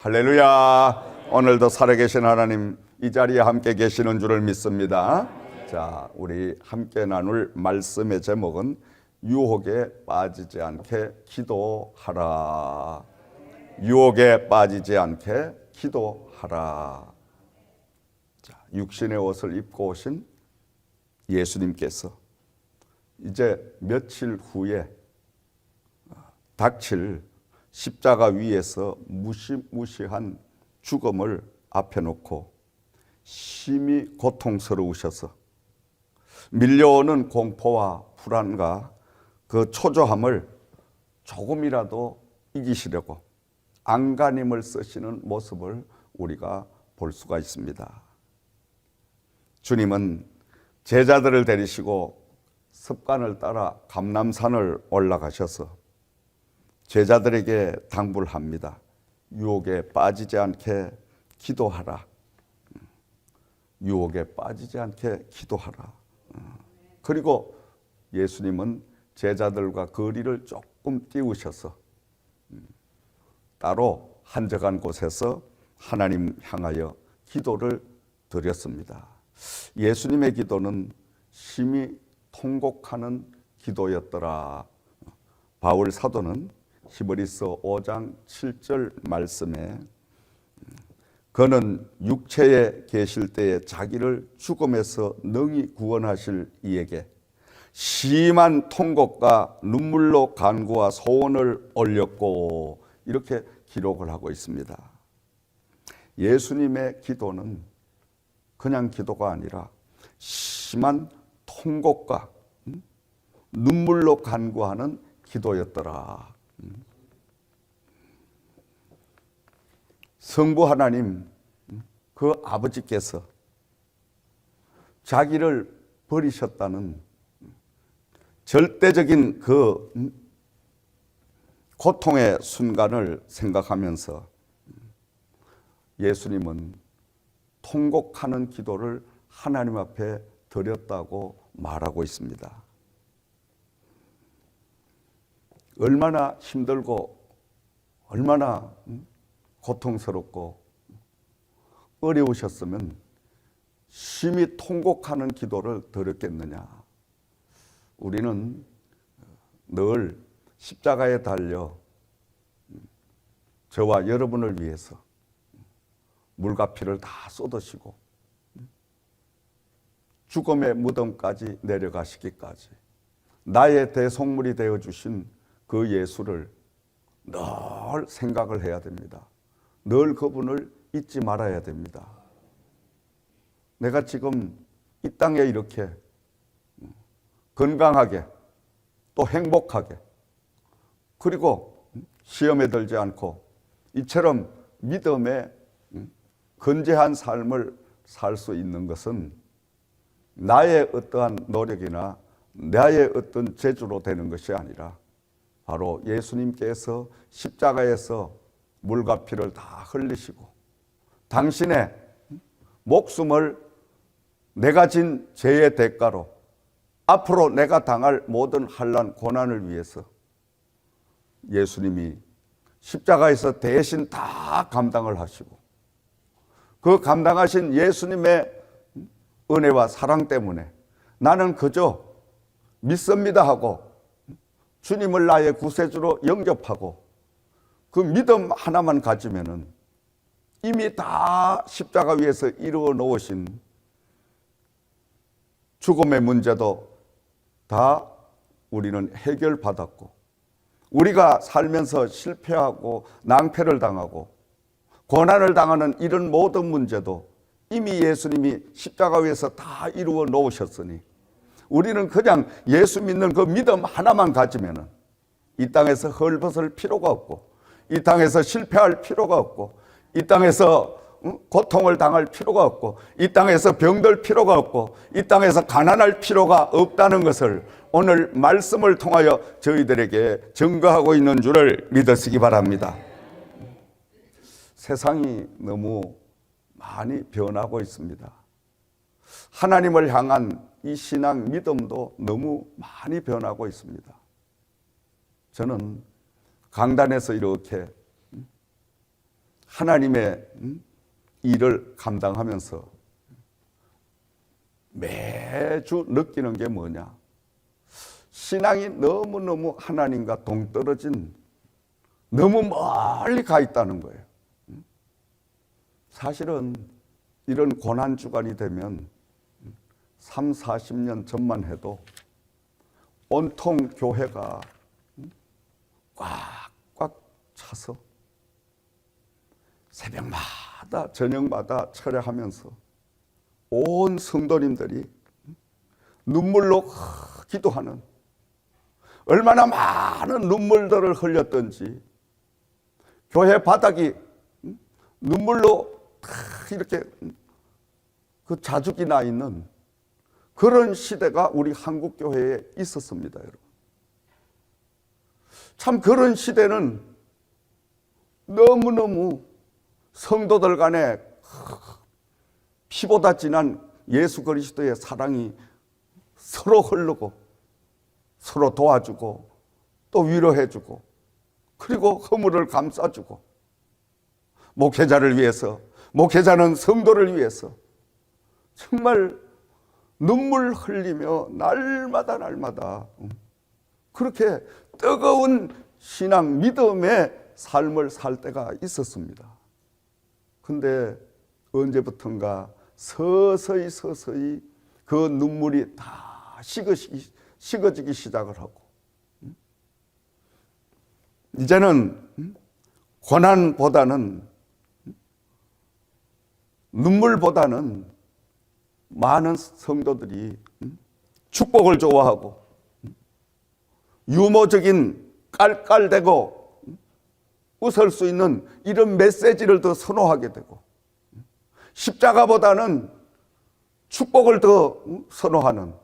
할렐루야. 오늘도 살아계신 하나님 이 자리에 함께 계시는 줄을 믿습니다. 자, 우리 함께 나눌 말씀의 제목은 유혹에 빠지지 않게 기도하라. 유혹에 빠지지 않게 기도하라. 자, 육신의 옷을 입고 오신 예수님께서 이제 며칠 후에 닥칠 십자가 위에서 무시무시한 죽음을 앞에 놓고 심히 고통스러우셔서 밀려오는 공포와 불안과 그 초조함을 조금이라도 이기시려고 안간힘을 쓰시는 모습을 우리가 볼 수가 있습니다. 주님은 제자들을 데리시고 습관을 따라 감람산을 올라가셔서 제자들에게 당부를 합니다. 유혹에 빠지지 않게 기도하라. 유혹에 빠지지 않게 기도하라. 그리고 예수님은 제자들과 거리를 조금 띄우셔서 따로 한적한 곳에서 하나님 향하여 기도를 드렸습니다. 예수님의 기도는 심히 통곡하는 기도였더라. 바울 사도는 히브리서 5장 7절 말씀에 그는 육체에 계실 때에 자기를 죽음에서 능히 구원하실 이에게 심한 통곡과 눈물로 간구와 소원을 올렸고 이렇게 기록을 하고 있습니다. 예수님의 기도는 그냥 기도가 아니라 심한 통곡과 눈물로 간구하는 기도였더라. 성부 하나님 그 아버지께서 자기를 버리셨다는 절대적인 그 고통의 순간을 생각하면서 예수님은 통곡하는 기도를 하나님 앞에 드렸다고 말하고 있습니다. 얼마나 힘들고 얼마나 고통스럽고 어려우셨으면 심히 통곡하는 기도를 드렸겠느냐. 우리는 늘 십자가에 달려 저와 여러분을 위해서 물과 피를 다 쏟으시고 죽음의 무덤까지 내려가시기까지 나의 대속물이 되어주신 그 예수를 늘 생각을 해야 됩니다. 늘 그분을 잊지 말아야 됩니다. 내가 지금 이 땅에 이렇게 건강하게 또 행복하게 그리고 시험에 들지 않고 이처럼 믿음의 건재한 삶을 살 수 있는 것은 나의 어떠한 노력이나 나의 어떤 재주로 되는 것이 아니라 바로 예수님께서 십자가에서 물과 피를 다 흘리시고 당신의 목숨을 내가 진 죄의 대가로 앞으로 내가 당할 모든 환난 고난을 위해서 예수님이 십자가에서 대신 다 감당을 하시고 그 감당하신 예수님의 은혜와 사랑 때문에 나는 그저 믿습니다 하고 주님을 나의 구세주로 영접하고 그 믿음 하나만 가지면은 이미 다 십자가 위에서 이루어 놓으신 죽음의 문제도 다 우리는 해결받았고 우리가 살면서 실패하고 낭패를 당하고 고난을 당하는 이런 모든 문제도 이미 예수님이 십자가 위에서 다 이루어 놓으셨으니 우리는 그냥 예수 믿는 그 믿음 하나만 가지면은 이 땅에서 헐벗을 필요가 없고 이 땅에서 실패할 필요가 없고 이 땅에서 고통을 당할 필요가 없고 이 땅에서 병들 필요가 없고 이 땅에서 가난할 필요가 없다는 것을 오늘 말씀을 통하여 저희들에게 증거하고 있는 줄을 믿으시기 바랍니다. 세상이 너무 많이 변하고 있습니다. 하나님을 향한 이 신앙 믿음도 너무 많이 변하고 있습니다. 저는 강단에서 이렇게 하나님의 일을 감당하면서 매주 느끼는 게 뭐냐? 신앙이 너무너무 하나님과 동떨어진, 너무 멀리 가 있다는 거예요. 사실은 이런 고난주간이 되면 3, 40년 전만 해도 온통 교회가 꽉꽉 차서 새벽마다 저녁마다 철야하면서 온 성도님들이 눈물로 기도하는, 얼마나 많은 눈물들을 흘렸던지 교회 바닥이 눈물로 이렇게 그 자죽이 나 있는 그런 시대가 우리 한국 교회에 있었습니다, 여러분. 참 그런 시대는 너무너무 성도들 간에 피보다 진한 예수 그리스도의 사랑이 서로 흐르고 서로 도와주고 또 위로해주고 그리고 허물을 감싸주고 목회자를 위해서, 목회자는 성도를 위해서 정말 눈물 흘리며 날마다 그렇게 뜨거운 신앙, 믿음의 삶을 살 때가 있었습니다. 근데 언제부턴가 서서히 그 눈물이 다 식어지기 시작을 하고 이제는 고난보다는, 눈물보다는 많은 성도들이 축복을 좋아하고 유머적인 깔깔대고 웃을 수 있는 이런 메시지를 더 선호하게 되고 십자가보다는 축복을 더 선호하는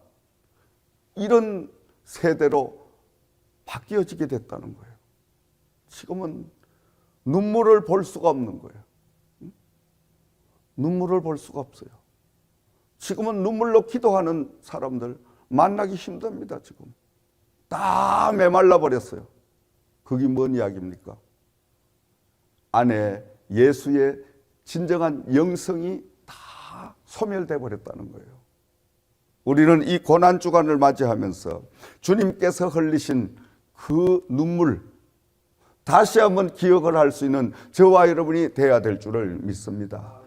이런 세대로 바뀌어지게 됐다는 거예요. 지금은 눈물을 볼 수가 없는 거예요. 눈물을 볼 수가 없어요. 지금은 눈물로 기도하는 사람들 만나기 힘듭니다. 지금 다 메말라 버렸어요. 그게 뭔 이야기입니까? 안에 예수의 진정한 영성이 다 소멸돼 버렸다는 거예요. 우리는 이 고난주간을 맞이하면서 주님께서 흘리신 그 눈물 다시 한번 기억을 할 수 있는 저와 여러분이 되어야 될 줄을 믿습니다.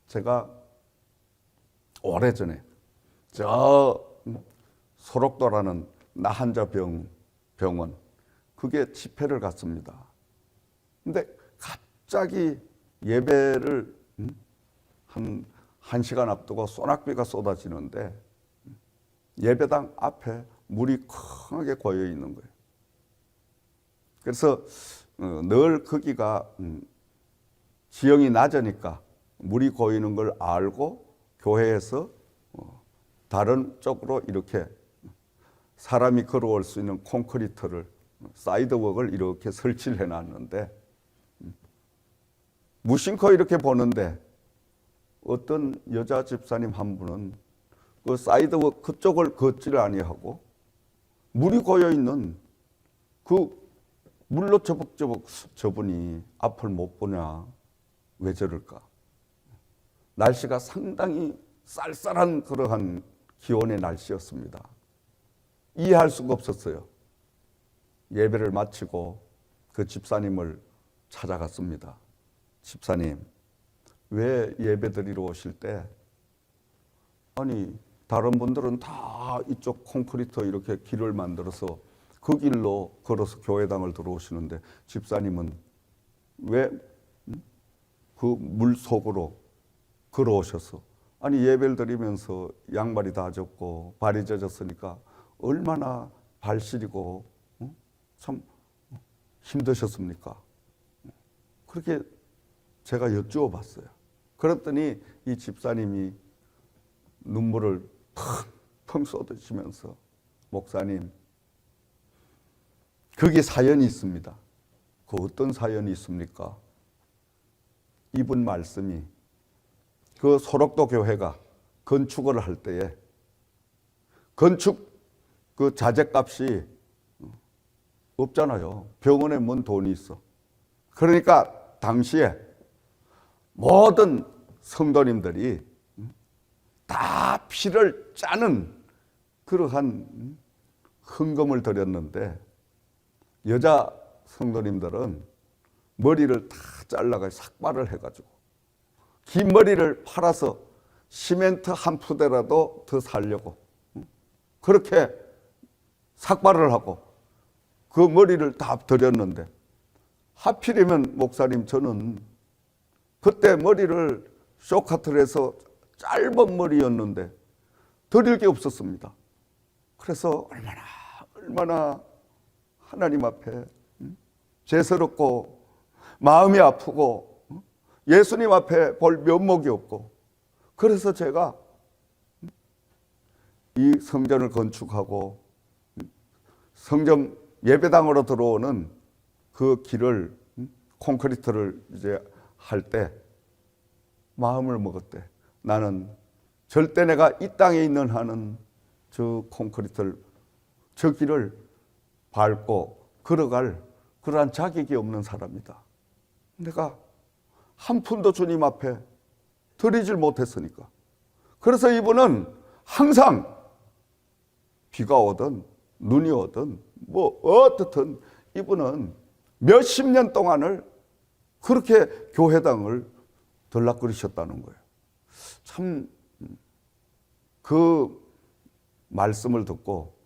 제가 오래전에 저 소록도라는 나한자 병원, 그게 집회를 갔습니다. 근데 갑자기 예배를 한 1시간 앞두고 소낙비가 쏟아지는데 예배당 앞에 물이 컹하게 고여 있는 거예요. 그래서 늘 거기가 지형이 낮으니까 물이 고이는 걸 알고 교회에서 다른 쪽으로 이렇게 사람이 걸어올 수 있는 콘크리트를, 사이드웍을 이렇게 설치를 해놨는데 무심코 이렇게 보는데 어떤 여자 집사님 한 분은 그 사이드웍 그쪽을 걷지를 아니하고 물이 고여 있는 그 물로 저벅저벅, 저분이 앞을 못 보냐, 왜 저럴까? 날씨가 상당히 쌀쌀한 그러한 기온의 날씨였습니다. 이해할 수가 없었어요. 예배를 마치고 그 집사님을 찾아갔습니다. 집사님, 왜 예배 드리러 오실 때 아니 다른 분들은 다 이쪽 콘크리트 이렇게 길을 만들어서 그 길로 걸어서 교회당을 들어오시는데 집사님은 왜 그 물 속으로 걸어오셔서, 아니 예배를 드리면서 양말이 다 젖고 발이 젖었으니까 얼마나 발 시리고 참 힘드셨습니까? 그렇게 제가 여쭈어 봤어요. 그랬더니 이 집사님이 눈물을 펑펑 쏟으시면서, 목사님, 거기에 사연이 있습니다. 그 어떤 사연이 있습니까? 이분 말씀이 그 소록도 교회가 건축을 할 때에 건축 그 자재값이 없잖아요. 병원에 뭔 돈이 있어. 그러니까 당시에 모든 성도님들이 다 피를 짜는 그러한 헌금을 드렸는데, 여자 성도님들은 머리를 다 잘라가 삭발을 해가지고 긴 머리를 팔아서 시멘트 한 푸대라도 더 살려고 그렇게 삭발을 하고 그 머리를 다 드렸는데, 하필이면 목사님 저는 그때 머리를 쇼카트를 해서 짧은 머리였는데 드릴 게 없었습니다. 그래서 얼마나 하나님 앞에 죄스럽고 마음이 아프고 예수님 앞에 볼 면목이 없고, 그래서 제가 이 성전을 건축하고 성전 예배당으로 들어오는 그 길을 콘크리트를 이제 할 때 마음을 먹었대. 나는 절대 내가 이 땅에 있는 한은 저 콘크리트를, 저 길을 밟고 걸어갈 그러한 자격이 없는 사람이다. 내가 한 푼도 주님 앞에 드리질 못했으니까. 그래서 이분은 항상 비가 오든 눈이 오든 뭐 어떻든 이분은 몇십 년 동안을 그렇게 교회당을 들락거리셨다는 거예요. 참 그 말씀을 듣고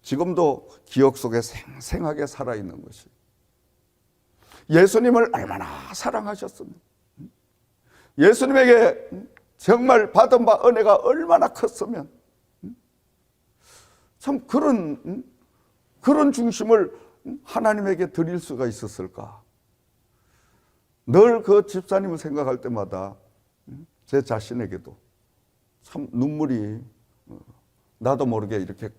지금도 기억 속에 생생하게 살아있는 것이, 예수님을 얼마나 사랑하셨으면, 예수님에게 정말 받은 바 은혜가 얼마나 컸으면 참 그런 중심을 하나님에게 드릴 수가 있었을까. 늘 그 집사님을 생각할 때마다 제 자신에게도 참 눈물이 나도 모르게 이렇게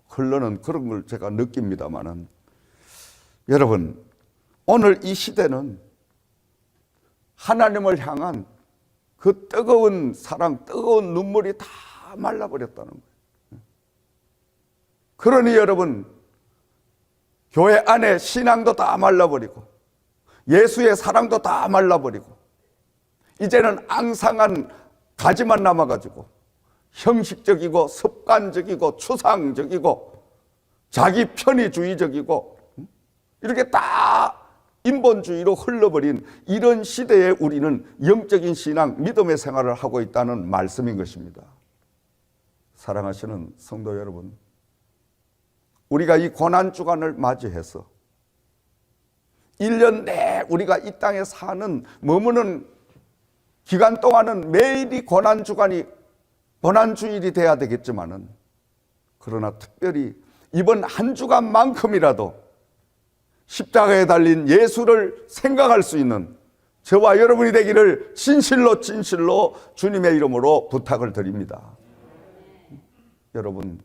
흘러는 그런 걸 제가 느낍니다만은, 여러분 오늘 이 시대는 하나님을 향한 그 뜨거운 사랑, 뜨거운 눈물이 다 말라버렸다는 거예요. 그러니 여러분, 교회 안에 신앙도 다 말라버리고 예수의 사랑도 다 말라버리고 이제는 앙상한 가지만 남아가지고 형식적이고 습관적이고 추상적이고 자기 편의주의적이고 이렇게 다 인본주의로 흘러버린 이런 시대에 우리는 영적인 신앙, 믿음의 생활을 하고 있다는 말씀인 것입니다. 사랑하시는 성도 여러분, 우리가 이 고난주간을 맞이해서 1년 내 우리가 이 땅에 사는 머무는 기간 동안은 매일이 고난주간이 고난주일이 돼야 되겠지만은, 그러나 특별히 이번 한 주간만큼이라도 십자가에 달린 예수를 생각할 수 있는 저와 여러분이 되기를 진실로 주님의 이름으로 부탁을 드립니다. 여러분,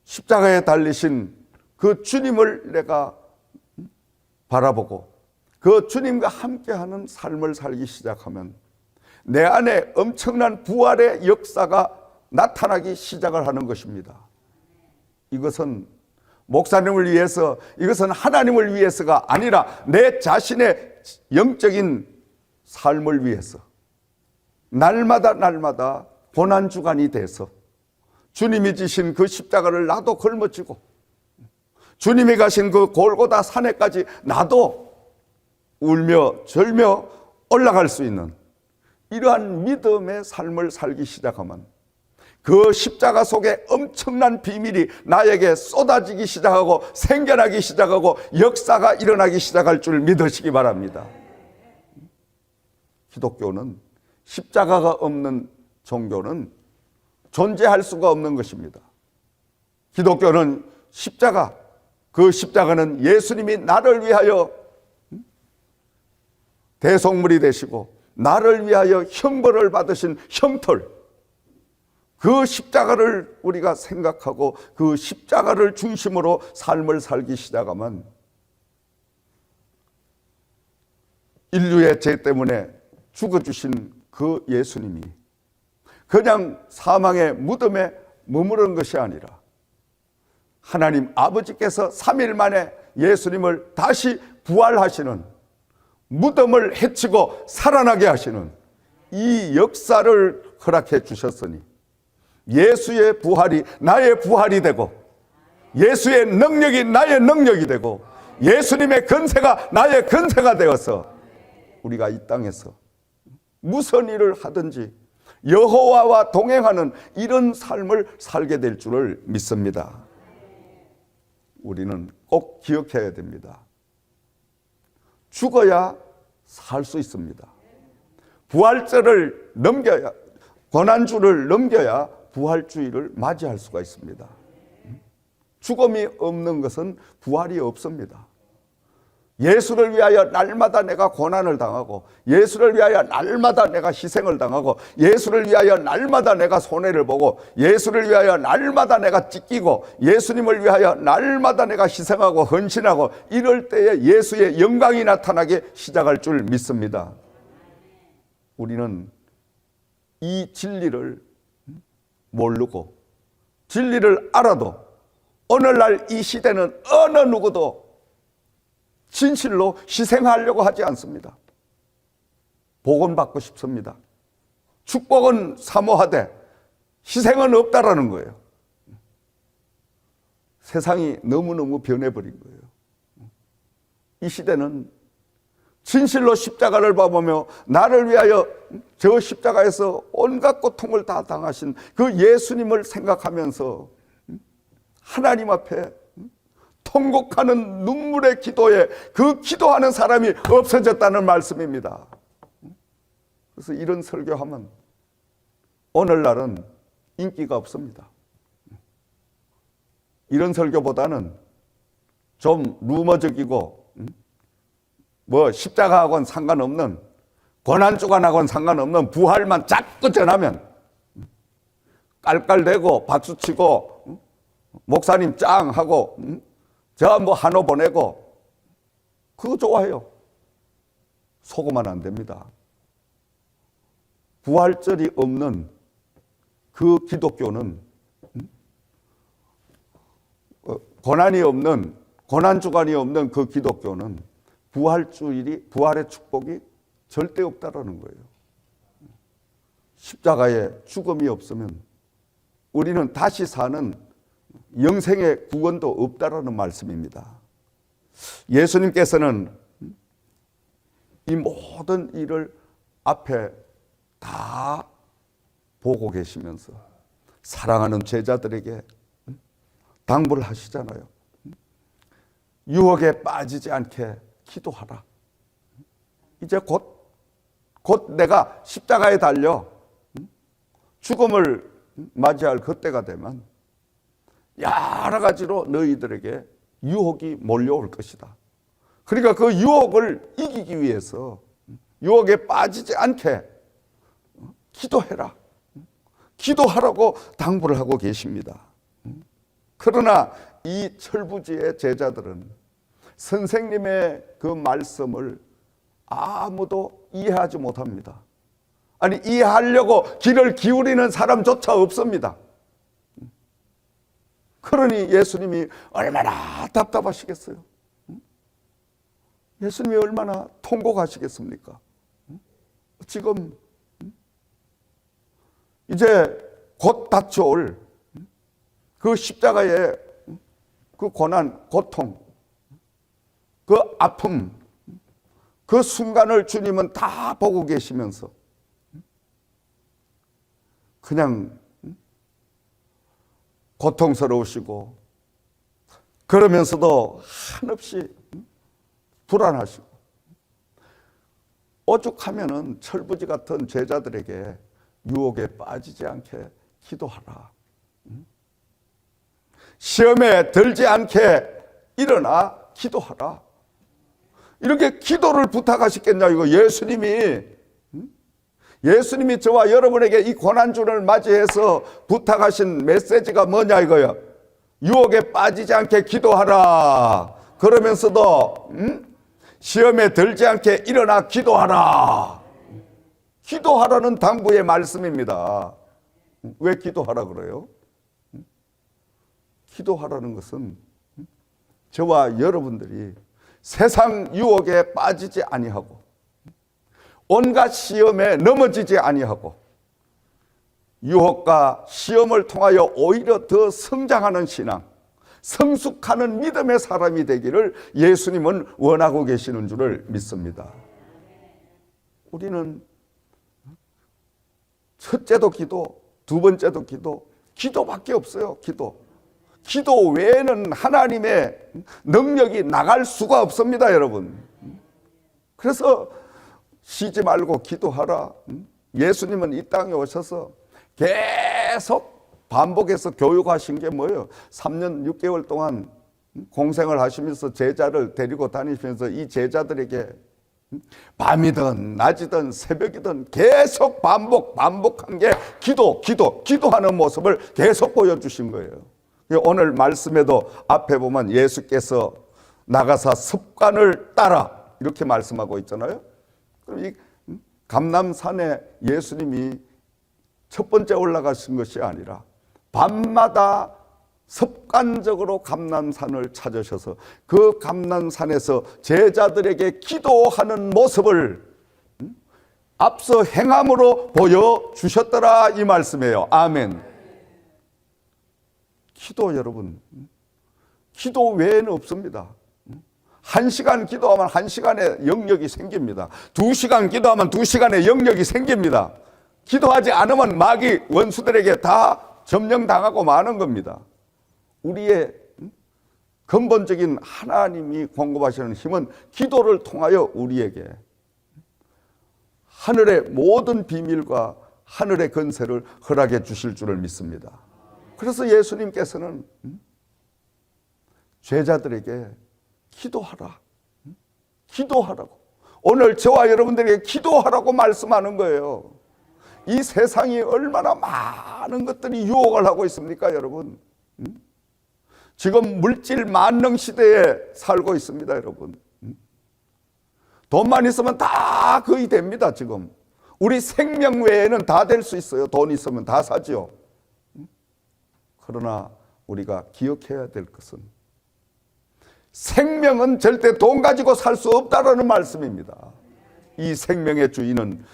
십자가에 달리신 그 주님을 내가 바라보고 그 주님과 함께하는 삶을 살기 시작하면 내 안에 엄청난 부활의 역사가 나타나기 시작을 하는 것입니다. 이것은 목사님을 위해서, 이것은 하나님을 위해서가 아니라 내 자신의 영적인 삶을 위해서 날마다 고난주간이 돼서 주님이 지신 그 십자가를 나도 걸머쥐고 주님이 가신 그 골고다 산에까지 나도 울며 절며 올라갈 수 있는 이러한 믿음의 삶을 살기 시작하면 그 십자가 속에 엄청난 비밀이 나에게 쏟아지기 시작하고 생겨나기 시작하고 역사가 일어나기 시작할 줄 믿으시기 바랍니다. 기독교는 십자가가 없는 종교는 존재할 수가 없는 것입니다. 기독교는 십자가, 그 십자가는 예수님이 나를 위하여 대속물이 되시고 나를 위하여 형벌을 받으신 형틀, 그 십자가를 우리가 생각하고 그 십자가를 중심으로 삶을 살기 시작하면 인류의 죄 때문에 죽어주신 그 예수님이 그냥 사망의 무덤에 머무른 것이 아니라 하나님 아버지께서 3일 만에 예수님을 다시 부활하시는, 무덤을 해치고 살아나게 하시는 이 역사를 허락해 주셨으니 예수의 부활이 나의 부활이 되고, 예수의 능력이 나의 능력이 되고, 예수님의 권세가 나의 권세가 되어서 우리가 이 땅에서 무슨 일을 하든지 여호와와 동행하는 이런 삶을 살게 될 줄을 믿습니다. 우리는 꼭 기억해야 됩니다. 죽어야 살 수 있습니다. 부활절을 넘겨야, 고난주를 넘겨야 부활주의를 맞이할 수가 있습니다. 죽음이 없는 것은 부활이 없습니다. 예수를 위하여 날마다 내가 고난을 당하고, 예수를 위하여 날마다 내가 희생을 당하고, 예수를 위하여 날마다 내가 손해를 보고, 예수를 위하여 날마다 내가 찢기고, 예수님을 위하여 날마다 내가 희생하고 헌신하고, 이럴 때에 예수의 영광이 나타나게 시작할 줄 믿습니다. 우리는 이 진리를 모르고 진리를 알아도 오늘날 이 시대는 어느 누구도 진실로 희생하려고 하지 않습니다. 복은 받고 싶습니다. 축복은 사모하되 희생은 없다라는 거예요. 세상이 너무너무 변해버린 거예요. 이 시대는 진실로 십자가를 봐보며 나를 위하여 저 십자가에서 온갖 고통을 다 당하신 그 예수님을 생각하면서 하나님 앞에 통곡하는 눈물의 기도에 그 기도하는 사람이 없어졌다는 말씀입니다. 그래서 이런 설교하면 오늘날은 인기가 없습니다. 이런 설교보다는 좀 루머적이고 뭐 십자가하고는 상관없는, 고난주간하고는 상관없는 부활만 자꾸 전하면 깔깔대고 박수치고 목사님 짱 하고 저 뭐 한호 보내고 그거 좋아해요. 속으면 안 됩니다. 부활절이 없는 그 기독교는, 고난이 없는, 고난주간이 없는 그 기독교는 부활주일이, 부활의 축복이 절대 없다라는 거예요. 십자가에 죽음이 없으면 우리는 다시 사는 영생의 구원도 없다라는 말씀입니다. 예수님께서는 이 모든 일을 앞에 다 보고 계시면서 사랑하는 제자들에게 당부를 하시잖아요. 유혹에 빠지지 않게 기도하라. 이제 곧 내가 십자가에 달려 죽음을 맞이할 그때가 되면 여러 가지로 너희들에게 유혹이 몰려올 것이다. 그러니까 그 유혹을 이기기 위해서 유혹에 빠지지 않게 기도해라. 기도하라고 당부를 하고 계십니다. 그러나 이 철부지의 제자들은 선생님의 그 말씀을 아무도 이해하지 못합니다. 아니, 이해하려고 귀를 기울이는 사람조차 없습니다. 그러니 예수님이 얼마나 답답하시겠어요? 예수님이 얼마나 통곡하시겠습니까? 지금 이제 곧 닥쳐올 그 십자가의 그 고난, 고통, 그 아픔, 그 순간을 주님은 다 보고 계시면서 그냥 고통스러우시고 그러면서도 한없이 불안하시고 오죽하면은 철부지 같은 제자들에게 유혹에 빠지지 않게 기도하라. 시험에 들지 않게 일어나 기도하라. 이렇게 기도를 부탁하시겠냐 이거. 예수님이 저와 여러분에게 이 고난주를 맞이해서 부탁하신 메시지가 뭐냐 이거예요. 유혹에 빠지지 않게 기도하라. 그러면서도 시험에 들지 않게 일어나 기도하라. 기도하라는 당부의 말씀입니다. 왜 기도하라 그래요? 기도하라는 것은 저와 여러분들이 세상 유혹에 빠지지 아니하고 온갖 시험에 넘어지지 아니하고 유혹과 시험을 통하여 오히려 더 성장하는 신앙, 성숙하는 믿음의 사람이 되기를 예수님은 원하고 계시는 줄을 믿습니다. 우리는 첫째도 기도, 두 번째도 기도, 기도밖에 없어요. 기도 외에는 하나님의 능력이 나갈 수가 없습니다, 여러분. 그래서 쉬지 말고 기도하라. 예수님은 이 땅에 오셔서 계속 반복해서 교육하신 게 뭐예요? 3년 6개월 동안 공생을 하시면서 제자를 데리고 다니시면서 이 제자들에게 밤이든 낮이든 새벽이든 계속 반복한 게 기도하는 모습을 계속 보여주신 거예요. 오늘 말씀에도 앞에 보면 예수께서 나가사 습관을 따라 이렇게 말씀하고 있잖아요. 그럼 이 감람산에 예수님이 첫 번째 올라가신 것이 아니라 밤마다 습관적으로 감람산을 찾으셔서 그 감람산에서 제자들에게 기도하는 모습을 앞서 행함으로 보여주셨더라 이 말씀이에요. 아멘. 기도 여러분, 기도 외에는 없습니다. 1시간 기도하면 1시간의 영역이 생깁니다. 2시간 기도하면 2시간의 영역이 생깁니다. 기도하지 않으면 마귀 원수들에게 다 점령당하고 마는 겁니다. 우리의 근본적인 하나님이 공급하시는 힘은 기도를 통하여 우리에게 하늘의 모든 비밀과 하늘의 건세를 허락해 주실 줄을 믿습니다. 그래서 예수님께서는 제자들에게 기도하라고 오늘 저와 여러분들에게 기도하라고 말씀하는 거예요. 이 세상이 얼마나 많은 것들이 유혹을 하고 있습니까, 여러분? 지금 물질 만능 시대에 살고 있습니다, 여러분. 돈만 있으면 다 거의 됩니다, 지금. 우리 생명 외에는 다 될 수 있어요. 돈 있으면 다 사지요. 그러나 우리가 기억해야 될 것은 생명은 절대 돈 가지고 살 수 없다라는 말씀입니다. 이 생명의 주인은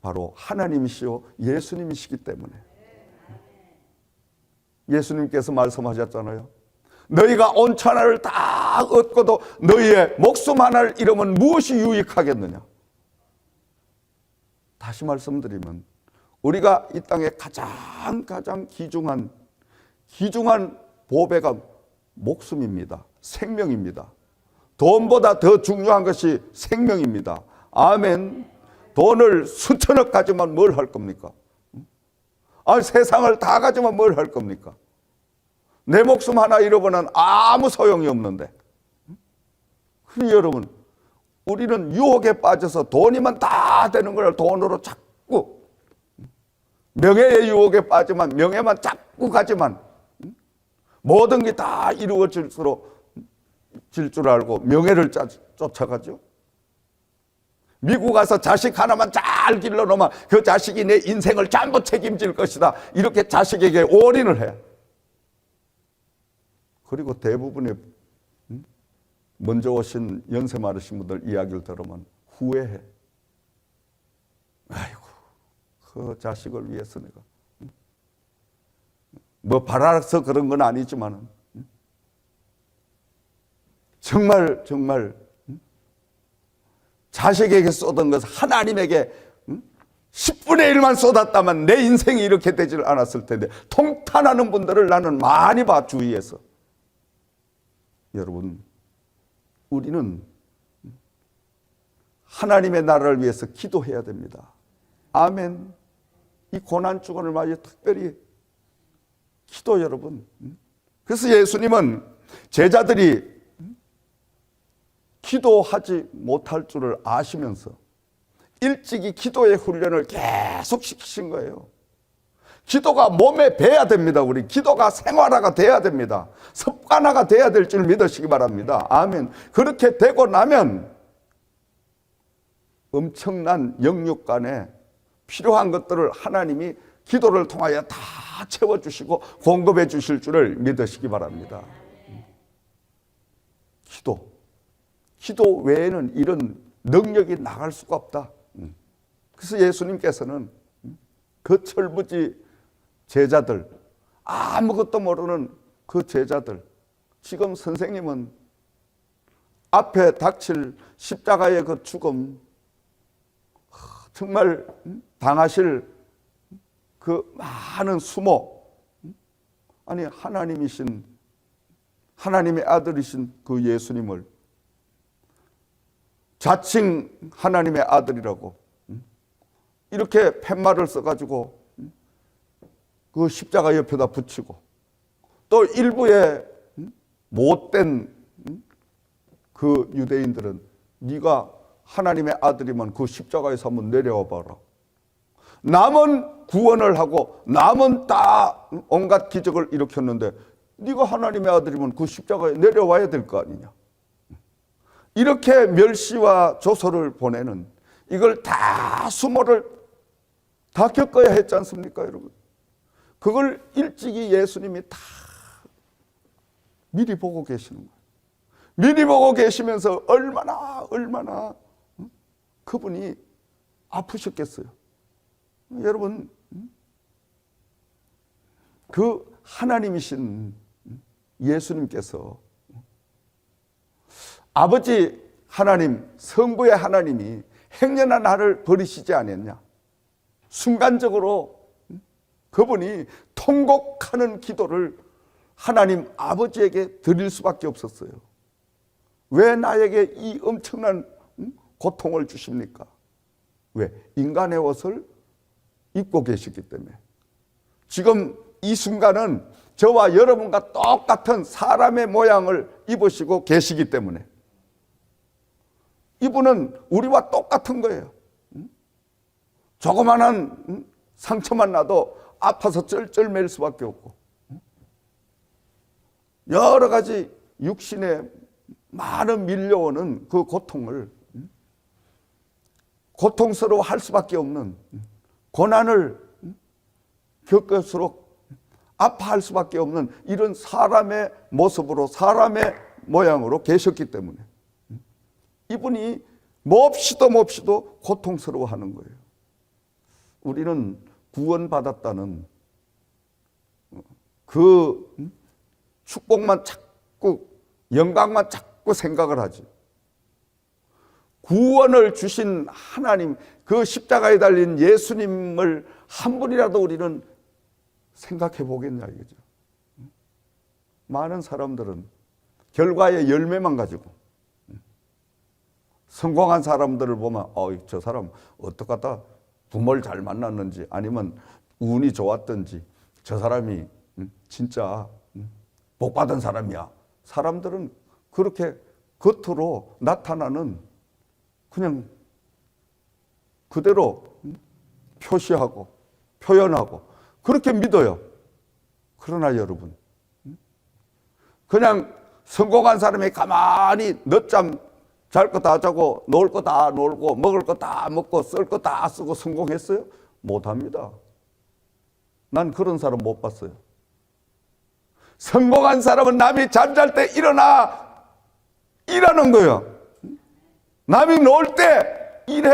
바로 하나님이시요 예수님이시기 때문에 예수님께서 말씀하셨잖아요. 너희가 온 천하를 다 얻고도 너희의 목숨 하나를 잃으면 무엇이 유익하겠느냐. 다시 말씀드리면 우리가 이 땅에 가장 귀중한 보배가 목숨입니다. 생명입니다. 돈보다 더 중요한 것이 생명입니다. 아멘. 돈을 수천억 가지면 뭘 할 겁니까? 세상을 다 가지면 뭘 할 겁니까? 내 목숨 하나 잃어보면 아무 소용이 없는데. 그러니 여러분, 우리는 유혹에 빠져서 돈이면 다 되는 걸 돈으로 자꾸, 명예의 유혹에 빠지면 명예만 자꾸 가지만 모든 게 다 이루어질 줄 알고 명예를 쫓아가죠. 미국 가서 자식 하나만 잘 길러놓으면 그 자식이 내 인생을 전부 책임질 것이다. 이렇게 자식에게 올인을 해. 그리고 대부분의 먼저 오신 연세 많으신 분들 이야기를 들으면 후회해. 아이고, 그 자식을 위해서 내가 뭐 바라서 그런 건 아니지만 정말 자식에게 쏟은 것을 하나님에게 10분의 1만 쏟았다면 내 인생이 이렇게 되질 않았을 텐데 통탄하는 분들을 나는 많이 봐, 주위에서. 여러분, 우리는 하나님의 나라를 위해서 기도해야 됩니다. 아멘. 이 고난주간을 맞이해 특별히 기도, 여러분. 그래서 예수님은 제자들이 기도하지 못할 줄을 아시면서 일찍이 기도의 훈련을 계속 시키신 거예요. 기도가 몸에 배야 됩니다. 우리 기도가 생활화가 돼야 됩니다. 습관화가 돼야 될 줄 믿으시기 바랍니다. 아멘. 그렇게 되고 나면 엄청난 영육간에 필요한 것들을 하나님이 기도를 통하여 다 채워주시고 공급해 주실 줄을 믿으시기 바랍니다. 기도 외에는 이런 능력이 나갈 수가 없다. 그래서 예수님께서는 그 철부지 제자들, 아무것도 모르는 그 제자들, 지금 선생님은 앞에 닥칠 십자가의 그 죽음, 정말 당하실 그 많은 수모, 아니 하나님의 아들이신 그 예수님을 자칭 하나님의 아들이라고 이렇게 팻말을 써가지고 그 십자가 옆에다 붙이고, 또 일부의 못된 그 유대인들은 네가 하나님의 아들이면 그 십자가에서 한번 내려와 봐라. 남은 구원을 하고 남은 다 온갖 기적을 일으켰는데 네가 하나님의 아들이면 그 십자가에 내려와야 될 거 아니냐. 이렇게 멸시와 조소를 보내는, 이걸 다 수모를 다 겪어야 했지 않습니까, 여러분? 그걸 일찍이 예수님이 다 미리 보고 계시는 거예요. 미리 보고 계시면서 얼마나 그분이 아프셨겠어요. 여러분, 그 하나님이신 예수님께서, 아버지 하나님, 성부의 하나님이 행여나 나를 버리시지 않았냐. 순간적으로 그분이 통곡하는 기도를 하나님 아버지에게 드릴 수밖에 없었어요. 왜 나에게 이 엄청난 고통을 주십니까? 왜? 인간의 옷을 입고 계시기 때문에. 지금 이 순간은 저와 여러분과 똑같은 사람의 모양을 입으시고 계시기 때문에 이분은 우리와 똑같은 거예요. 조그만한 상처만 나도 아파서 쩔쩔맬 수밖에 없고, 여러 가지 육신에 많은 밀려오는 그 고통을 고통스러워할 수밖에 없는, 고난을 겪을수록 아파할 수밖에 없는 이런 사람의 모습으로, 사람의 모양으로 계셨기 때문에 이분이 몹시도 고통스러워하는 거예요. 우리는 구원받았다는 그 축복만 자꾸, 영광만 자꾸 생각을 하지. 구원을 주신 하나님, 그 십자가에 달린 예수님을 한 분이라도 우리는 생각해 보겠냐 이거죠. 많은 사람들은 결과의 열매만 가지고, 성공한 사람들을 보면 저 사람 어떡하다 부모를 잘 만났는지, 아니면 운이 좋았든지 저 사람이 진짜 복받은 사람이야. 사람들은 그렇게 겉으로 나타나는 그냥 그대로 표시하고 표현하고 그렇게 믿어요. 그러나 여러분, 그냥 성공한 사람이 가만히 늦잠 잘 거 다 자고 놀 거 다 놀고 먹을 거 다 먹고 쓸 거 다 쓰고 성공했어요? 못합니다. 난 그런 사람 못 봤어요. 성공한 사람은 남이 잠잘 때 일어나 일하는 거예요. 남이 놀 때 일해.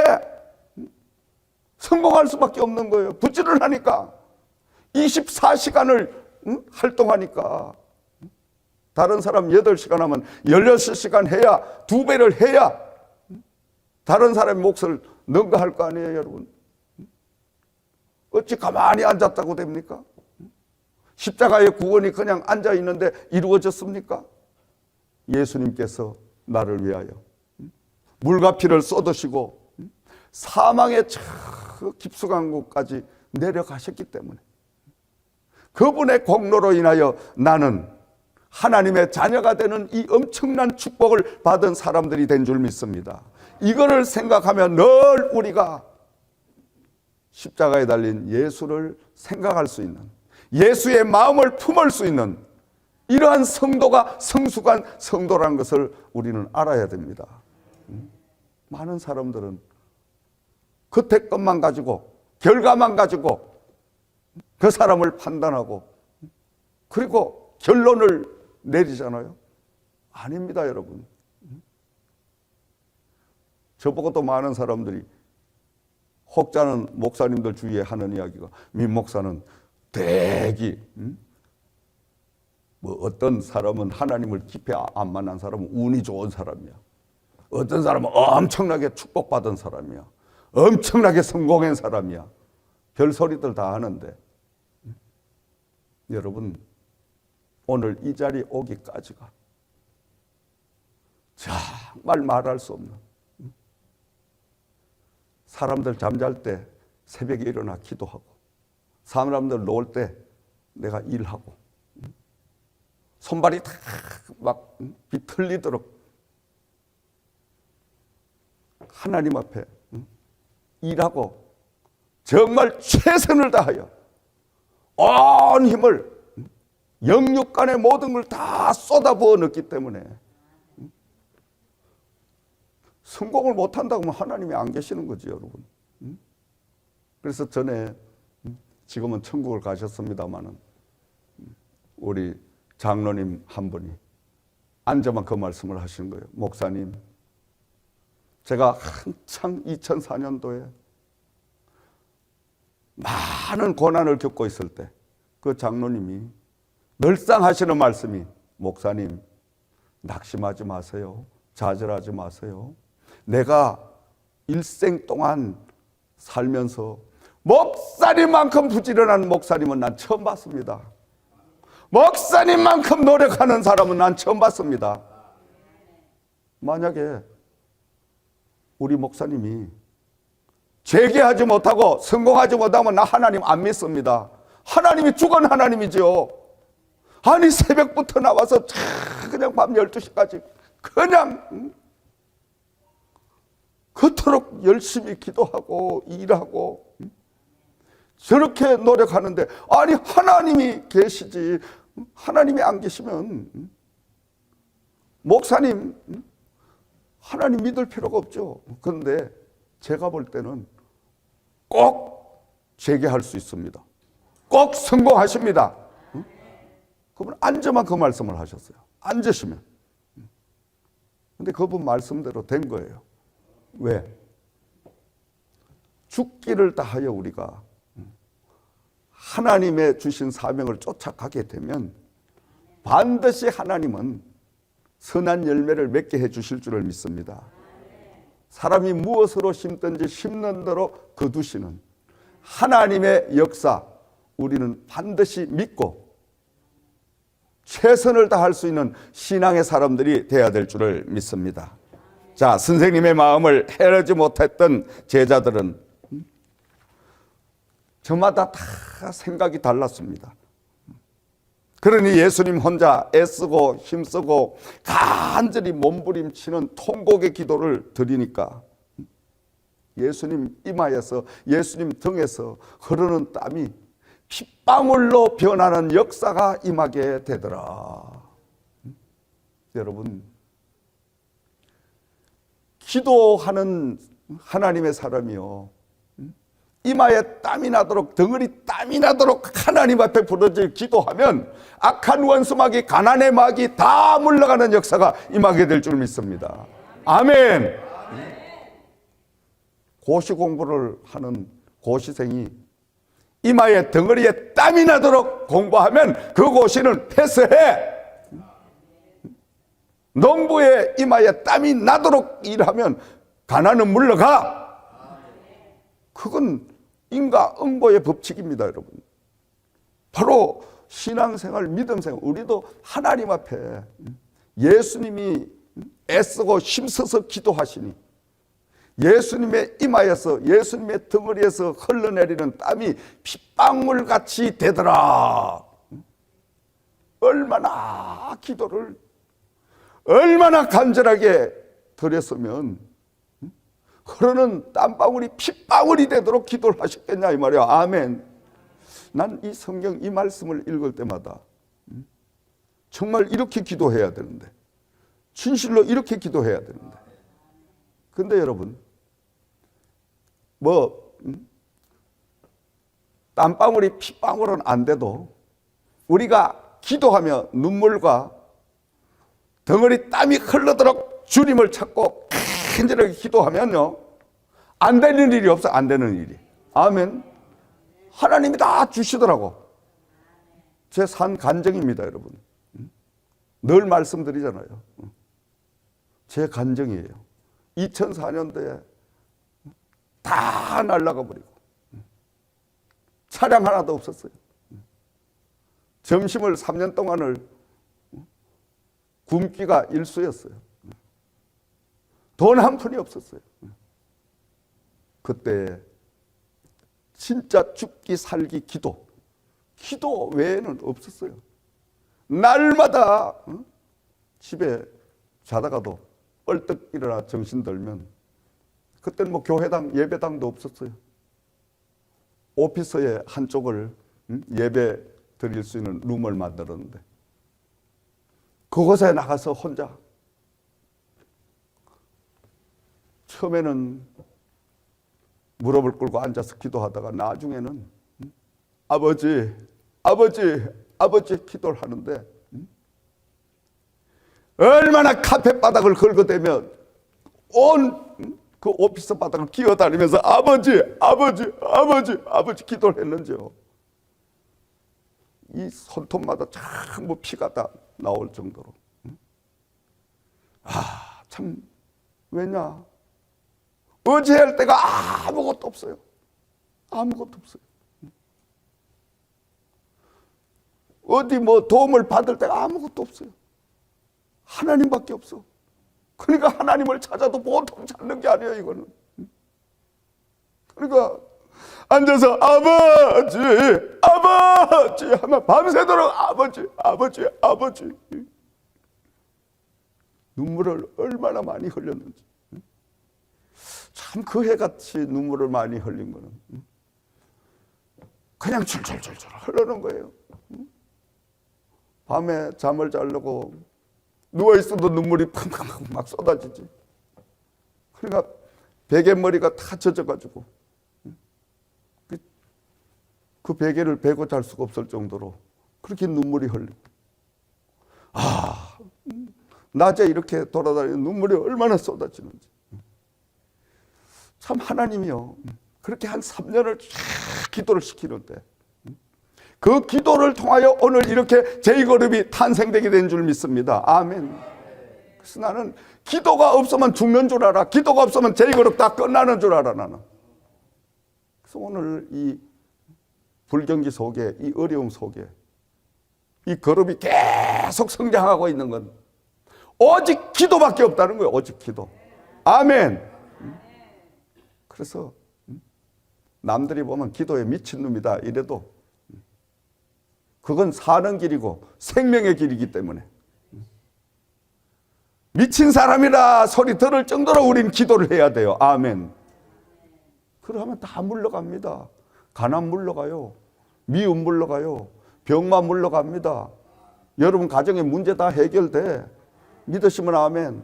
성공할 수밖에 없는 거예요. 부지런하니까. 24시간을 활동하니까. 다른 사람 8시간 하면 16시간 해야, 2배를 해야 다른 사람의 몫을 능가할 거 아니에요, 여러분. 어찌 가만히 앉았다고 됩니까? 십자가의 구원이 그냥 앉아 있는데 이루어졌습니까? 예수님께서 나를 위하여 물과 피를 쏟으시고 사망의 저 깊숙한 곳까지 내려가셨기 때문에, 그분의 공로로 인하여 나는 하나님의 자녀가 되는 이 엄청난 축복을 받은 사람들이 된 줄 믿습니다. 이거를 생각하면 늘 우리가 십자가에 달린 예수를 생각할 수 있는, 예수의 마음을 품을 수 있는 이러한 성도가 성숙한 성도라는 것을 우리는 알아야 됩니다. 많은 사람들은 겉에 것만 가지고, 결과만 가지고 그 사람을 판단하고 그리고 결론을 내리잖아요. 아닙니다, 여러분. 저보고도 많은 사람들이 혹자는 목사님들 주위에 하는 이야기가 민 목사는 대기 뭐 어떤 사람은 하나님을 깊이 안 만난 사람은 운이 좋은 사람이야. 어떤 사람은 엄청나게 축복받은 사람이야. 엄청나게 성공한 사람이야. 별소리들 다 하는데 여러분 오늘 이 자리에 오기까지가 정말 말할 수 없는 사람들 잠잘 때 새벽에 일어나 기도하고 사람들 놓을 때 내가 일하고 손발이 다 막 비틀리도록 하나님 앞에 일하고 정말 최선을 다하여 온 힘을 영육간의 모든 걸 다 쏟아부어 넣기 때문에 성공을 못한다고 하면 하나님이 안 계시는 거지 여러분. 그래서 전에 지금은 천국을 가셨습니다마는 우리 장로님 한 분이 앉아만 그 말씀을 하시는 거예요. 목사님, 제가 한창 2004년도에 많은 고난을 겪고 있을 때 그 장로님이 늘상 하시는 말씀이 목사님 낙심하지 마세요. 좌절하지 마세요. 내가 일생 동안 살면서 목사님만큼 부지런한 목사님은 난 처음 봤습니다. 목사님만큼 노력하는 사람은 난 처음 봤습니다. 만약에 우리 목사님이 재개하지 못하고 성공하지 못하면 나 하나님 안 믿습니다. 하나님이 죽은 하나님이죠. 아니 새벽부터 나와서 그냥 밤 12시까지 그냥 그토록 열심히 기도하고 일하고 저렇게 노력하는데 아니 하나님이 계시지 하나님이 안 계시면 목사님 하나님 믿을 필요가 없죠. 그런데 제가 볼 때는 꼭 재개할 수 있습니다. 꼭 성공하십니다. 그분 앉아만 그 말씀을 하셨어요. 앉으시면. 근데 그분 말씀대로 된 거예요. 왜? 죽기를 다하여 우리가 하나님의 주신 사명을 쫓아가게 되면 반드시 하나님은 선한 열매를 맺게 해 주실 줄을 믿습니다. 사람이 무엇으로 심든지 심는 대로 거두시는 하나님의 역사 우리는 반드시 믿고 최선을 다할 수 있는 신앙의 사람들이 되어야 될 줄을 믿습니다. 자, 선생님의 마음을 헤아리지 못했던 제자들은 저마다 다 생각이 달랐습니다. 그러니 예수님 혼자 애쓰고 힘쓰고 간절히 몸부림치는 통곡의 기도를 드리니까 예수님 이마에서 예수님 등에서 흐르는 땀이 핏방울로 변하는 역사가 임하게 되더라. 여러분, 기도하는 하나님의 사람이요 이마에 땀이 나도록 덩어리 땀이 나도록 하나님 앞에 부르짖어 기도하면 악한 원수마귀 가난의 마귀 다 물러가는 역사가 임하게 될 줄 믿습니다. 아멘. 고시 공부를 하는 고시생이 이마에 덩어리에 땀이 나도록 공부하면 그 고시는 패스해. 농부의 이마에 땀이 나도록 일하면 가난은 물러가. 그건 인과응보의 법칙입니다, 여러분. 바로 신앙생활, 믿음생활, 우리도 하나님 앞에 예수님이 애쓰고 힘써서 기도하시니 예수님의 이마에서 예수님의 덩어리에서 흘러내리는 땀이 핏방울같이 되더라. 얼마나 기도를 얼마나 간절하게 드렸으면 흐르는 땀방울이 핏방울이 되도록 기도를 하셨겠냐 이 말이야. 아멘. 난 이 성경 이 말씀을 읽을 때마다 정말 이렇게 기도해야 되는데 진실로 이렇게 기도해야 되는데 근데 여러분 땀방울이 핏방울은 안 돼도 우리가 기도하며 눈물과 덩어리 땀이 흘러도록 주님을 찾고 간절하게 기도하면요, 안 되는 일이 없어. 안 되는 일이. 아멘. 하나님이 다 주시더라고. 제 산 간증입니다, 여러분. 늘 말씀드리잖아요. 제 간증이에요. 2004년도에 다 날아가 버리고 차량 하나도 없었어요. 점심을 3년 동안을 굶기가 일수였어요. 돈 한 푼이 없었어요. 그때 진짜 죽기 살기 기도 외에는 없었어요. 날마다 집에 자다가도 얼떡 일어나 정신 들면, 그때는 뭐 교회당 예배당도 없었어요. 오피스의 한쪽을 예배 드릴 수 있는 룸을 만들었는데, 그곳에 나가서 혼자, 처음에는 무릎을 꿇고 앉아서 기도하다가 나중에는 아버지 기도를 하는데, 얼마나 카페 바닥을 긁어대면 온 그 오피스 바닥을 기어다니면서 아버지 기도를 했는지요. 이 손톱마다 전부 피가 다 나올 정도로. 참, 왜냐? 의지할 때가 아무것도 없어요. 아무것도 없어요. 어디 뭐 도움을 받을 때가 아무것도 없어요. 하나님밖에 없어. 그러니까 하나님을 찾아도 보통 찾는 게 아니에요, 이거는. 그러니까 앉아서 아버지 하면 밤새도록 아버지. 눈물을 얼마나 많이 흘렸는지. 참 그 해같이 눈물을 많이 흘린 거는 그냥 줄줄줄 흐르는 거예요. 밤에 잠을 자려고 누워있어도 눈물이 팡팡 막 쏟아지지. 그러니까 베개머리가 다 젖어가지고 그 베개를 베고 잘 수가 없을 정도로 그렇게 눈물이 흘리고, 낮에 이렇게 돌아다니는 눈물이 얼마나 쏟아지는지. 참 하나님이요, 그렇게 한 3년을 쫙 기도를 시키는데, 그 기도를 통하여 오늘 이렇게 제이그룹이 탄생되게 된 줄 믿습니다. 아멘. 그래서 나는 기도가 없으면 죽는 줄 알아. 기도가 없으면 제이그룹 다 끝나는 줄 알아, 나는. 그래서 오늘 이 불경기 속에, 이 어려움 속에 이 그룹이 계속 성장하고 있는 건 오직 기도밖에 없다는 거예요. 오직 기도. 아멘. 그래서 남들이 보면 기도에 미친놈이다 이래도 그건 사는 길이고 생명의 길이기 때문에 미친 사람이라 소리 들을 정도로 우린 기도를 해야 돼요. 아멘. 그러면 다 물러갑니다. 가난 물러가요. 미움 물러가요. 병만 물러갑니다. 여러분 가정의 문제 다 해결돼. 믿으시면 아멘.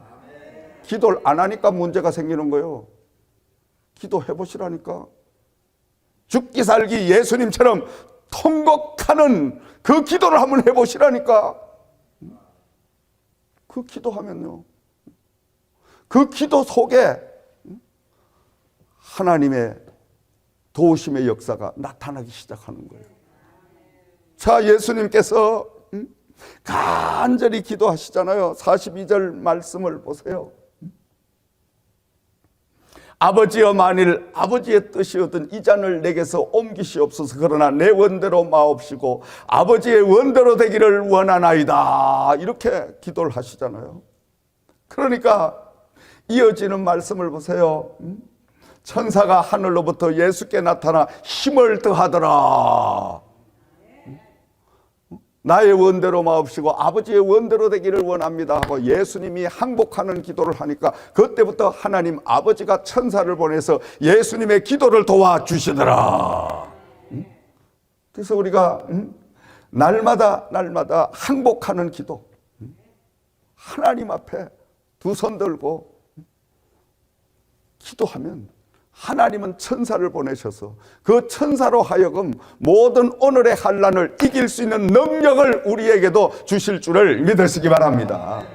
기도를 안 하니까 문제가 생기는 거예요. 기도해 보시라니까. 죽기 살기 예수님처럼 통곡하는 그 기도를 한번 해보시라니까. 그 기도하면요, 그 기도 속에 하나님의 도우심의 역사가 나타나기 시작하는 거예요. 자, 예수님께서 간절히 기도하시잖아요. 42절 말씀을 보세요. 아버지여, 만일 아버지의 뜻이었던 이 잔을 내게서 옮기시옵소서. 그러나 내 원대로 마옵시고 아버지의 원대로 되기를 원하나이다. 이렇게 기도를 하시잖아요. 그러니까 이어지는 말씀을 보세요. 천사가 하늘로부터 예수께 나타나 힘을 더하더라. 나의 원대로 마옵시고 아버지의 원대로 되기를 원합니다 하고 예수님이 항복하는 기도를 하니까 그때부터 하나님 아버지가 천사를 보내서 예수님의 기도를 도와주시더라. 그래서 우리가 날마다 항복하는 기도, 하나님 앞에 두 손 들고 기도하면 하나님은 천사를 보내셔서 그 천사로 하여금 모든 오늘의 환난을 이길 수 있는 능력을 우리에게도 주실 줄을 믿으시기 바랍니다.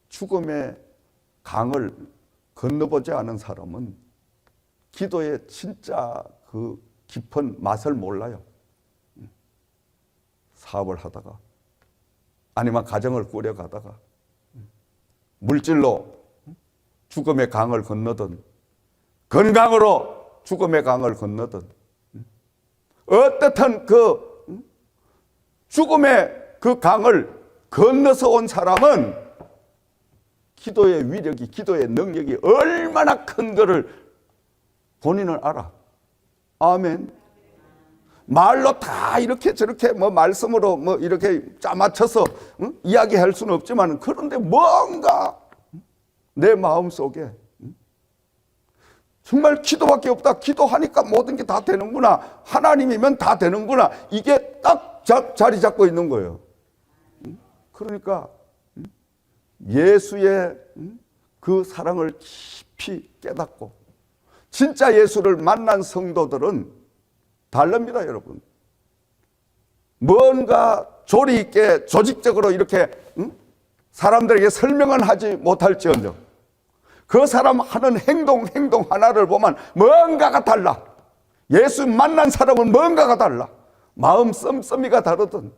죽음의 강을 건너보지 않은 사람은 기도의 진짜 그 깊은 맛을 몰라요. 사업을 하다가 아니면 가정을 꾸려가다가 물질로 죽음의 강을 건너든 건강으로 죽음의 강을 건너든 어떻든 그 죽음의 그 강을 건너서 온 사람은 기도의 위력이, 기도의 능력이 얼마나 큰 거를 본인은 알아. 아멘. 말로 다 이렇게 저렇게 뭐 말씀으로 뭐 이렇게 짜맞춰서 이야기할 수는 없지만, 그런데 뭔가 내 마음 속에 정말 기도밖에 없다. 기도하니까 모든 게 다 되는구나. 하나님이면 다 되는구나. 이게 딱 자리 잡고 있는 거예요. 그러니까 예수의 그 사랑을 깊이 깨닫고 진짜 예수를 만난 성도들은 다릅니다, 여러분. 뭔가 조리 있게 조직적으로 이렇게 사람들에게 설명은 하지 못할지언정 그 사람 하는 행동 하나를 보면 뭔가가 달라. 예수 만난 사람은 뭔가가 달라. 마음 씀씀이가 다르든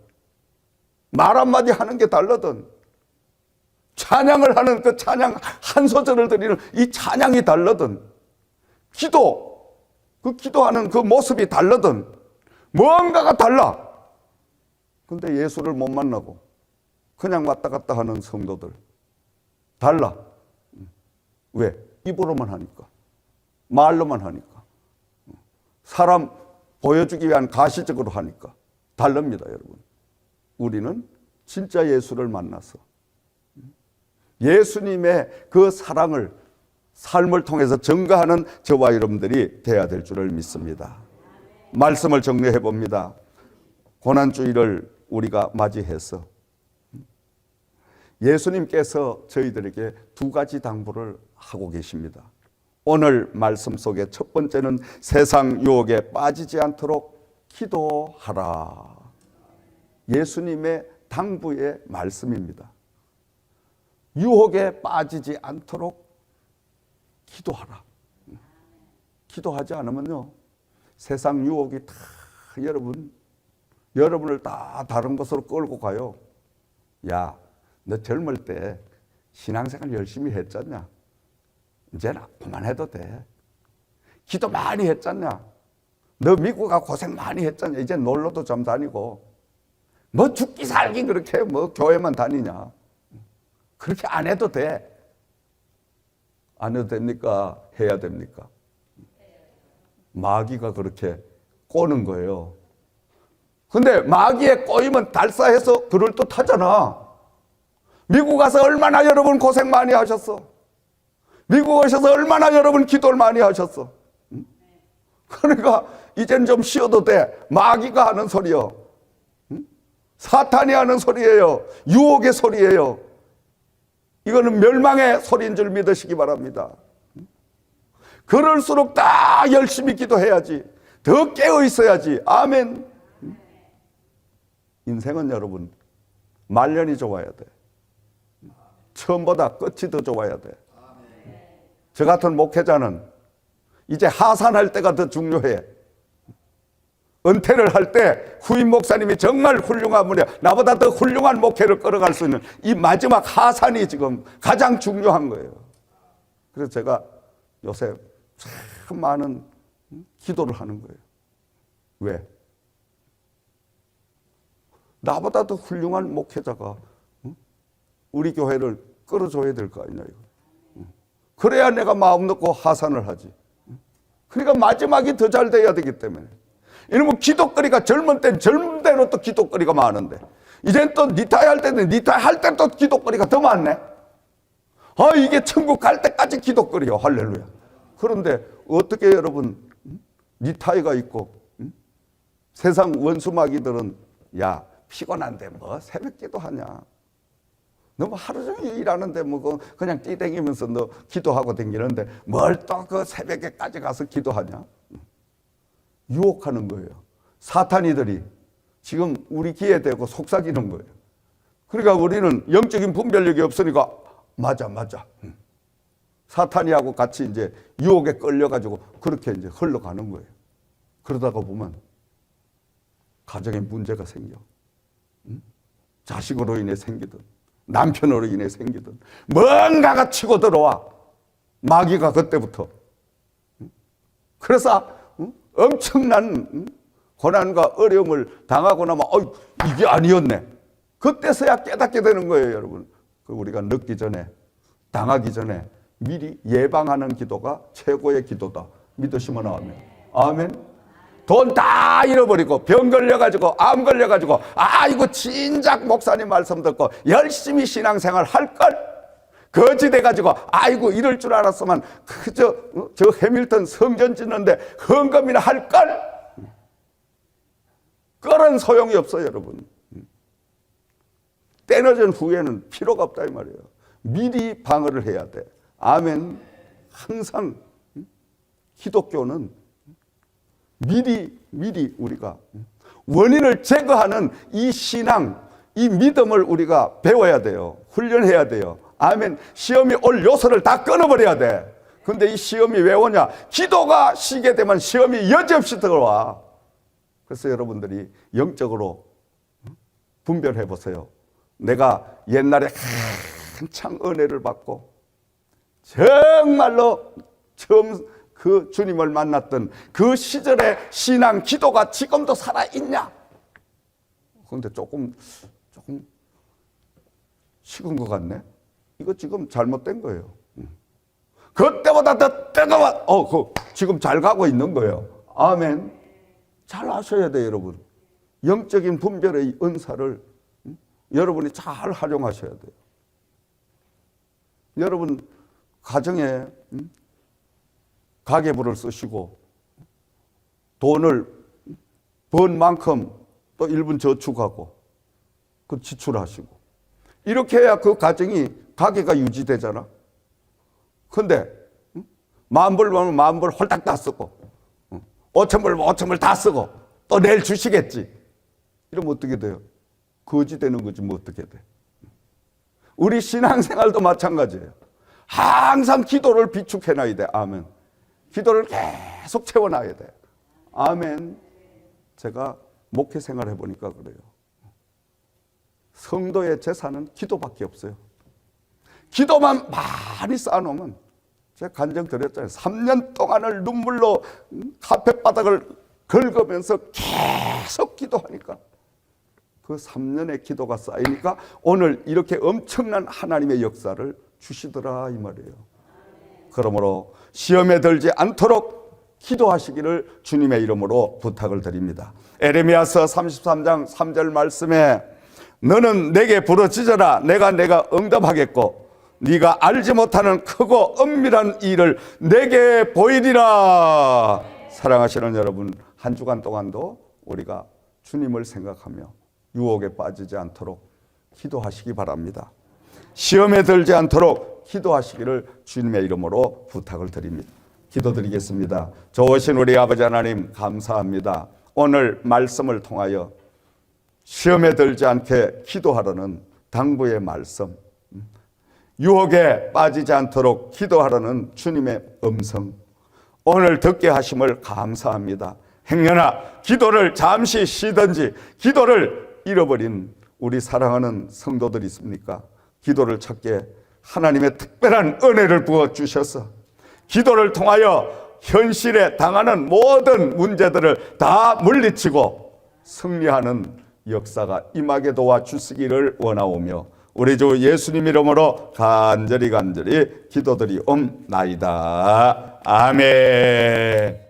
말 한마디 하는 게 다르든 찬양을 하는 그 찬양 한 소절을 드리는 이 찬양이 다르든 그 기도하는 그 모습이 다르든 뭔가가 달라. 근데 예수를 못 만나고 그냥 왔다 갔다 하는 성도들 달라. 왜? 입으로만 하니까, 말로만 하니까, 사람 보여주기 위한 가시적으로 하니까 다릅니다, 여러분. 우리는 진짜 예수를 만나서 예수님의 그 사랑을 삶을 통해서 증거하는 저와 여러분들이 되어야 될 줄을 믿습니다. 말씀을 정리해 봅니다. 고난주일을 우리가 맞이해서 예수님께서 저희들에게 두 가지 당부를 하고 계십니다. 오늘 말씀 속에 첫 번째는 세상 유혹에 빠지지 않도록 기도하라. 예수님의 당부의 말씀입니다. 유혹에 빠지지 않도록 기도하라. 기도하지 않으면요, 세상 유혹이 다 여러분을 다 다른 곳으로 끌고 가요. 야, 너 젊을 때 신앙생활 열심히 했잖냐? 이제는 그만해도 돼. 기도 많이 했잖냐? 너 미국 가 고생 많이 했잖냐? 이제 놀러도 좀 다니고. 뭐 죽기 살기 그렇게 뭐 교회만 다니냐? 그렇게 안 해도 돼. 안 해도 됩니까? 해야 됩니까? 마귀가 그렇게 꼬는 거예요. 근데 마귀에 꼬이면 달사해서 그럴 듯 하잖아. 미국 가서 얼마나 여러분 고생 많이 하셨어. 미국 오셔서 얼마나 여러분 기도를 많이 하셨어. 그러니까 이젠 좀 쉬어도 돼. 마귀가 하는 소리요, 사탄이 하는 소리예요. 유혹의 소리예요. 이거는 멸망의 소리인 줄 믿으시기 바랍니다. 그럴수록 다 열심히 기도해야지. 더 깨어 있어야지. 아멘. 인생은 여러분 말년이 좋아야 돼. 처음보다 끝이 더 좋아야 돼. 저 같은 목회자는 이제 하산할 때가 더 중요해. 은퇴를 할 때 후임 목사님이 정말 훌륭한 분이야. 나보다 더 훌륭한 목회를 끌어갈 수 있는 이 마지막 하산이 지금 가장 중요한 거예요. 그래서 제가 요새 참 많은 기도를 하는 거예요. 왜? 나보다 더 훌륭한 목회자가 우리 교회를 끌어줘야 될 거 아니냐, 이거. 그래야 내가 마음 놓고 하산을 하지. 그러니까 마지막이 더 잘 돼야 되기 때문에. 이러면 기도거리가 젊은 때는 젊은 대로 또 기도거리가 많은데, 이젠 또 리타이 할 때는 리타이 할 때 또 기도거리가 더 많네. 이게 천국 갈 때까지 기도거리요. 할렐루야. 그런데 어떻게 여러분 리타이가 있고 세상 원수마귀들은 야, 피곤한데 뭐 새벽 기도하냐? 너 뭐 하루 종일 일하는데 뭐 그냥 뛰댕기면서 너 기도하고 댕기는데 뭘 또 그 새벽에까지 가서 기도하냐? 유혹하는 거예요. 사탄이들이 지금 우리 귀에 대고 속삭이는 거예요. 그러니까 우리는 영적인 분별력이 없으니까 맞아. 사탄이하고 같이 이제 유혹에 끌려가지고 그렇게 이제 흘러가는 거예요. 그러다가 보면 가정에 문제가 생겨. 자식으로 인해 생기든 남편으로 인해 생기든 뭔가가 치고 들어와. 마귀가 그때부터. 그래서 엄청난 고난과 어려움을 당하고 나면 이게 아니었네. 그때서야 깨닫게 되는 거예요, 여러분. 우리가 늦기 전에, 당하기 전에 미리 예방하는 기도가 최고의 기도다. 믿으시면 아멘. 아멘. 돈 다 잃어버리고 병 걸려가지고 암 걸려가지고 이거 진작 목사님 말씀 듣고 열심히 신앙생활 할걸 거지돼가지고 아이고 이럴 줄 알았으면 그저 저 해밀턴 성전 짓는데 헌금이나 할걸. 그런 소용이 없어요, 여러분. 때늦은 후에는 필요가 없다 이 말이에요. 미리 방어를 해야 돼. 아멘. 항상 기독교는 미리 우리가 원인을 제거하는 이 신앙, 이 믿음을 우리가 배워야 돼요. 훈련해야 돼요. 아멘. 시험이 올 요소를 다 끊어버려야 돼. 근데 이 시험이 왜 오냐? 기도가 쉬게 되면 시험이 여지없이 들어와. 그래서 여러분들이 영적으로 분별해 보세요. 내가 옛날에 한창 은혜를 받고 정말로 처음 그 주님을 만났던 그 시절의 신앙 기도가 지금도 살아있냐? 그런데 조금 식은 것 같네. 이거 지금 잘못된 거예요. 그때보다 더 뜨거워. 지금 잘 가고 있는 거예요. 아멘. 잘 아셔야 돼요, 여러분. 영적인 분별의 은사를 여러분이 잘 활용하셔야 돼요. 여러분 가정에 가계부를 쓰시고 돈을 번 만큼 또 일부 저축하고 그 지출하시고 이렇게 해야 그 가정이 가계가 유지되잖아. 근데 만불 벌면 만불 홀딱 다 쓰고 5천불 5천불 다 쓰고 또 내일 주시겠지. 이러면 어떻게 돼요? 거지 되는 거지 뭐 어떻게 돼. 우리 신앙생활도 마찬가지예요. 항상 기도를 비축해놔야 돼. 아멘. 기도를 계속 채워놔야 돼. 아멘. 제가 목회 생활 해보니까 그래요. 성도의 재산은 기도밖에 없어요. 기도만 많이 쌓아놓으면 제가 간증 드렸잖아요. 3년 동안을 눈물로 카펫바닥을 긁으면서 계속 기도하니까 그 3년의 기도가 쌓이니까 오늘 이렇게 엄청난 하나님의 역사를 주시더라 이 말이에요. 그러므로 시험에 들지 않도록 기도하시기를 주님의 이름으로 부탁을 드립니다. 에레미야서 33장 3절 말씀에 너는 내게 부르짖어라 내가 응답하겠고 네가 알지 못하는 크고 엄밀한 일을 내게 보이리라. 사랑하시는 여러분, 한 주간 동안도 우리가 주님을 생각하며 유혹에 빠지지 않도록 기도하시기 바랍니다. 시험에 들지 않도록 기도하시기를 주님의 이름으로 부탁을 드립니다. 기도드리겠습니다. 좋으신 우리 아버지 하나님 감사합니다. 오늘 말씀을 통하여 시험에 들지 않게 기도하라는 당부의 말씀, 유혹에 빠지지 않도록 기도하라는 주님의 음성, 오늘 듣게 하심을 감사합니다. 행여나 기도를 잠시 쉬든지 기도를 잃어버린 우리 사랑하는 성도들이 있습니까? 기도를 찾게 하나님의 특별한 은혜를 부어주셔서 기도를 통하여 현실에 당하는 모든 문제들을 다 물리치고 승리하는 역사가 임하게 도와주시기를 원하오며 우리 주 예수님 이름으로 간절히 기도드리옵나이다. 아멘.